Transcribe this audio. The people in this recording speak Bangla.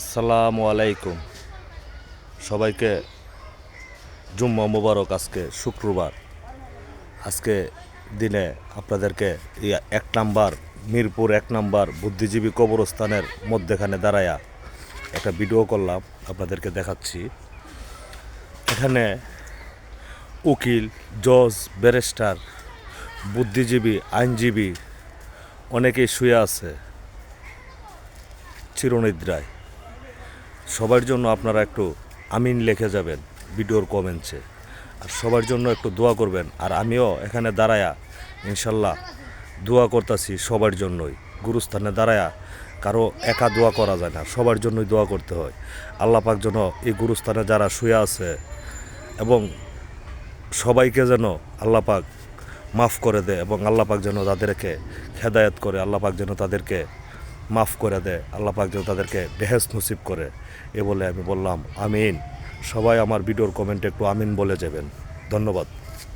আসসালামু আলাইকুম। সবাইকে জুম্মা মোবারক। আজকে শুক্রবার। আজকে দিনে আপনাদেরকে এক নাম্বার মিরপুর 1 নাম্বার বুদ্ধিজীবী কবরস্থানের মধ্যেখানে দাঁড়ায়া একটা ভিডিও করলাম, আপনাদেরকে দেখাচ্ছি। এখানে উকিল, জজ, ব্যারিস্টার, বুদ্ধিজীবী, আইনজীবী অনেকেই শুয়ে আছে চিরনিদ্রায়। সবার জন্য আপনারা একটু আমিন লিখে যাবেন ভিডিওর কমেন্টসে, আর সবার জন্য একটু দোয়া করবেন। আর আমিও এখানে দাঁড়ায়া ইনশাল্লাহ দোয়া করতেছি সবার জন্যই। গুরুস্থানে দাঁড়ায়া কারো একা দোয়া করা যায় না, সবার জন্যই দোয়া করতে হয়। আল্লাহ পাক যেন এই গুরুস্থানে যারা শুয়ে আছে এবং সবাইকে যেন আল্লাহ পাক মাফ করে দেয়, এবং আল্লাহ পাক যেন তাদেরকে হেদায়েত করে, আল্লাহ পাক যেন তাদেরকে মাফ করে দেয়, আল্লাহ পাক যেন তাদেরকে বেহেশত নসিব করে। এ বলে আমি বললাম আমিন। সবাই আমার ভিডিওর কমেন্টে একটু আমিন বলে যাবেন। ধন্যবাদ।